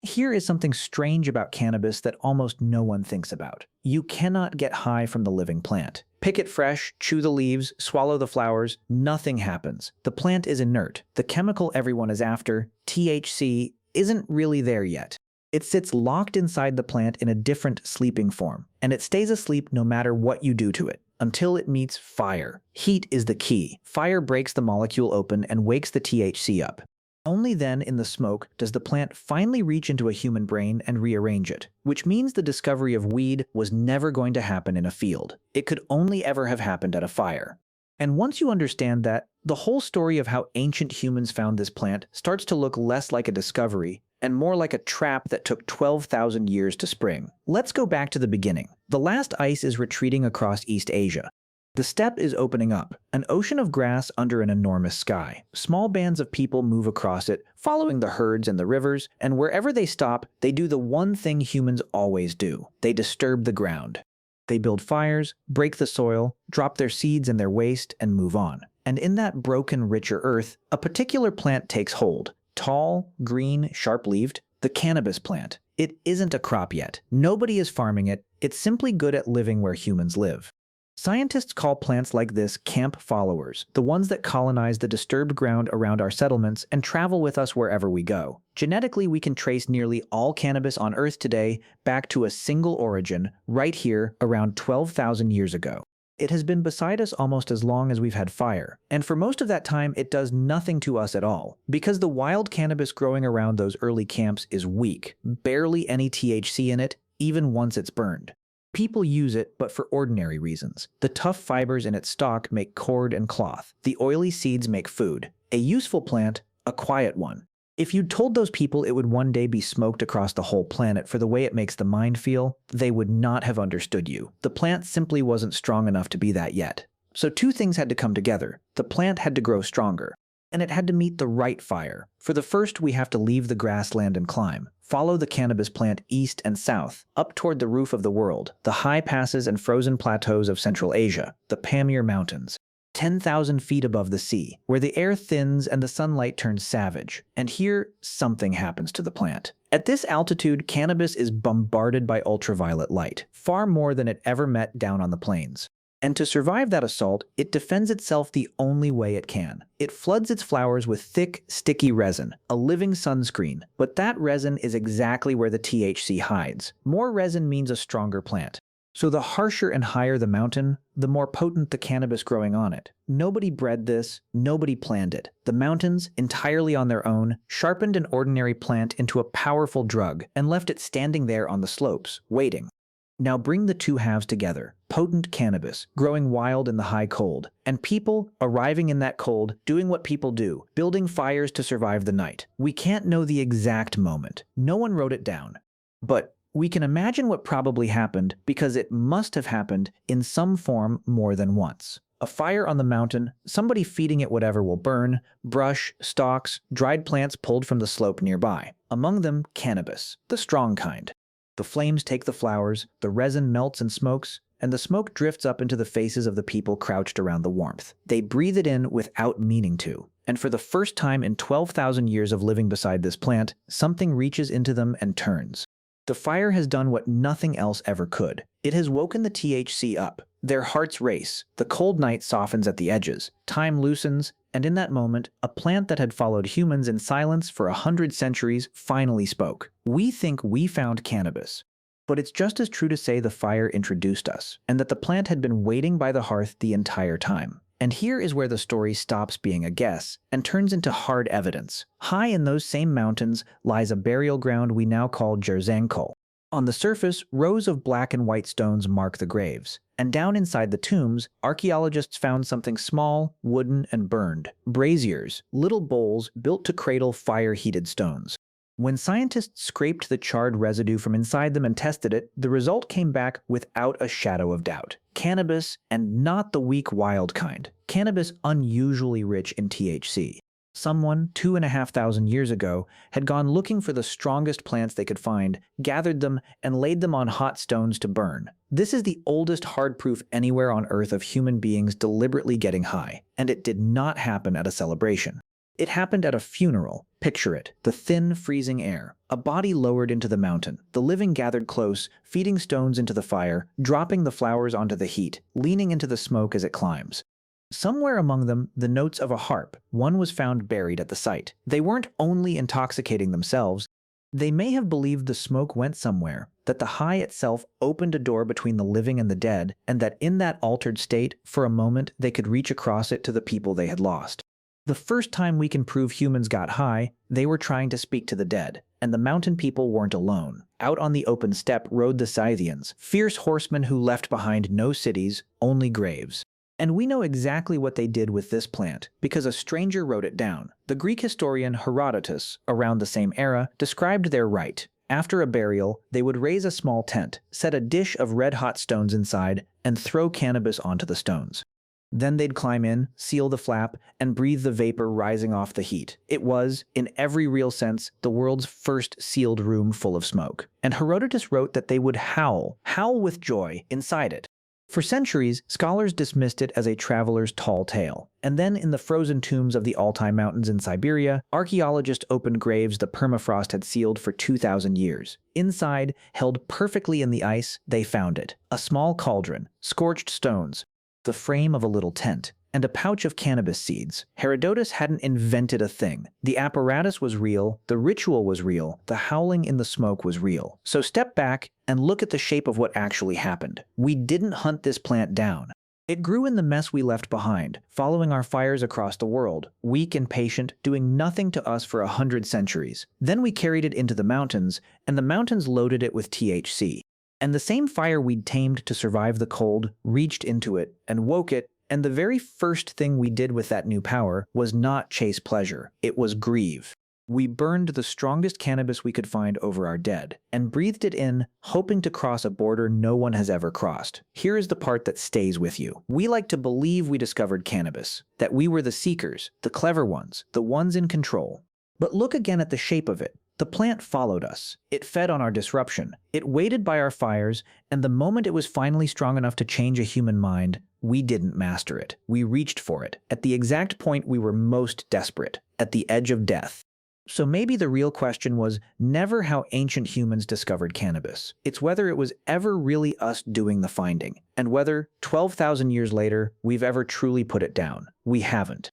Here is something strange about cannabis that almost no one thinks about. You cannot get high from the living plant. Pick it fresh, chew the leaves, swallow the flowers, nothing happens. The plant is inert. The chemical everyone is after, THC, isn't really there yet. It sits locked inside the plant in a different sleeping form, and it stays asleep no matter what you do to it, until it meets fire. Heat is the key. Fire breaks the molecule open and wakes the THC up. Only then, in the smoke, does the plant finally reach into a human brain and rearrange it, which means the discovery of weed was never going to happen in a field. It could only ever have happened at a fire. And once you understand that, the whole story of how ancient humans found this plant starts to look less like a discovery and more like a trap that took 12,000 years to spring. Let's go back to the beginning. The last ice is retreating across East Asia. The steppe is opening up, an ocean of grass under an enormous sky. Small bands of people move across it, following the herds and the rivers, and wherever they stop, they do the one thing humans always do. They disturb the ground. They build fires, break the soil, drop their seeds and their waste, and move on. And in that broken, richer earth, a particular plant takes hold. Tall, green, sharp-leaved, the cannabis plant. It isn't a crop yet. Nobody is farming it. It's simply good at living where humans live. Scientists call plants like this camp followers, the ones that colonize the disturbed ground around our settlements and travel with us wherever we go. Genetically, we can trace nearly all cannabis on Earth today back to a single origin, right here, around 12,000 years ago. It has been beside us almost as long as we've had fire, and for most of that time it does nothing to us at all, because the wild cannabis growing around those early camps is weak, barely any THC in it, even once it's burned. People use it, but for ordinary reasons. The tough fibers in its stalk make cord and cloth. The oily seeds make food. A useful plant, a quiet one. If you'd told those people it would one day be smoked across the whole planet for the way it makes the mind feel, they would not have understood you. The plant simply wasn't strong enough to be that yet. So two things had to come together. The plant had to grow stronger, and it had to meet the right fire. For the first, we have to leave the grassland and climb. Follow the cannabis plant east and south, up toward the roof of the world, the high passes and frozen plateaus of Central Asia, the Pamir Mountains, 10,000 feet above the sea, where the air thins and the sunlight turns savage. And here, something happens to the plant. At this altitude, cannabis is bombarded by ultraviolet light, far more than it ever met down on the plains. And to survive that assault, it defends itself the only way it can. It floods its flowers with thick, sticky resin, a living sunscreen. But that resin is exactly where the THC hides. More resin means a stronger plant. So the harsher and higher the mountain, the more potent the cannabis growing on it. Nobody bred this, nobody planned it. The mountains, entirely on their own, sharpened an ordinary plant into a powerful drug and left it standing there on the slopes, waiting. Now bring the two halves together, potent cannabis, growing wild in the high cold, and people arriving in that cold, doing what people do, building fires to survive the night. We can't know the exact moment. No one wrote it down. But we can imagine what probably happened because it must have happened in some form more than once. A fire on the mountain, somebody feeding it whatever will burn, brush, stalks, dried plants pulled from the slope nearby. Among them, cannabis, the strong kind. The flames take the flowers, the resin melts and smokes, and the smoke drifts up into the faces of the people crouched around the warmth. They breathe it in without meaning to. And for the first time in 12,000 years of living beside this plant, something reaches into them and turns. The fire has done what nothing else ever could. It has woken the THC up. Their hearts race. The cold night softens at the edges. Time loosens, and in that moment, a plant that had followed humans in silence for 100 centuries finally spoke. We think we found cannabis. But it's just as true to say the fire introduced us, and that the plant had been waiting by the hearth the entire time. And here is where the story stops being a guess and turns into hard evidence. High in those same mountains lies a burial ground we now call Jerzangkol. On the surface, rows of black and white stones mark the graves. And down inside the tombs, archaeologists found something small, wooden, and burned. Braziers, little bowls built to cradle fire-heated stones. When scientists scraped the charred residue from inside them and tested it, the result came back without a shadow of doubt. Cannabis, and not the weak wild kind. Cannabis unusually rich in THC. Someone, 2,500 years ago, had gone looking for the strongest plants they could find, gathered them, and laid them on hot stones to burn. This is the oldest hard proof anywhere on Earth of human beings deliberately getting high, and it did not happen at a celebration. It happened at a funeral. Picture it, the thin, freezing air. A body lowered into the mountain. The living gathered close, feeding stones into the fire, dropping the flowers onto the heat, leaning into the smoke as it climbs. Somewhere among them, the notes of a harp. One was found buried at the site. They weren't only intoxicating themselves, they may have believed the smoke went somewhere, that the high itself opened a door between the living and the dead, and that in that altered state, for a moment, they could reach across it to the people they had lost. The first time we can prove humans got high, they were trying to speak to the dead, and the mountain people weren't alone. Out on the open steppe rode the Scythians, fierce horsemen who left behind no cities, only graves. And we know exactly what they did with this plant, because a stranger wrote it down. The Greek historian Herodotus, around the same era, described their rite. After a burial, they would raise a small tent, set a dish of red-hot stones inside, and throw cannabis onto the stones. Then they'd climb in, seal the flap, and breathe the vapor rising off the heat. It was, in every real sense, the world's first sealed room full of smoke. And Herodotus wrote that they would howl with joy inside it. For centuries, scholars dismissed it as a traveler's tall tale. And then in the frozen tombs of the Altai Mountains in Siberia, archaeologists opened graves the permafrost had sealed for 2,000 years. Inside, held perfectly in the ice, they found it. A small cauldron, scorched stones, the frame of a little tent, and a pouch of cannabis seeds. Herodotus hadn't invented a thing. The apparatus was real, the ritual was real, the howling in the smoke was real. So step back and look at the shape of what actually happened. We didn't hunt this plant down. It grew in the mess we left behind, following our fires across the world, weak and patient, doing nothing to us for 100 centuries. Then we carried it into the mountains, and the mountains loaded it with THC. And the same fire we'd tamed to survive the cold reached into it and woke it. And the very first thing we did with that new power was not chase pleasure, it was grieve. We burned the strongest cannabis we could find over our dead, and breathed it in, hoping to cross a border no one has ever crossed. Here is the part that stays with you. We like to believe we discovered cannabis, that we were the seekers, the clever ones, the ones in control. But look again at the shape of it. The plant followed us. It fed on our disruption. It waited by our fires, and the moment it was finally strong enough to change a human mind, we didn't master it. We reached for it, at the exact point we were most desperate, at the edge of death. So maybe the real question was never how ancient humans discovered cannabis. It's whether it was ever really us doing the finding, and whether, 12,000 years later, we've ever truly put it down. We haven't.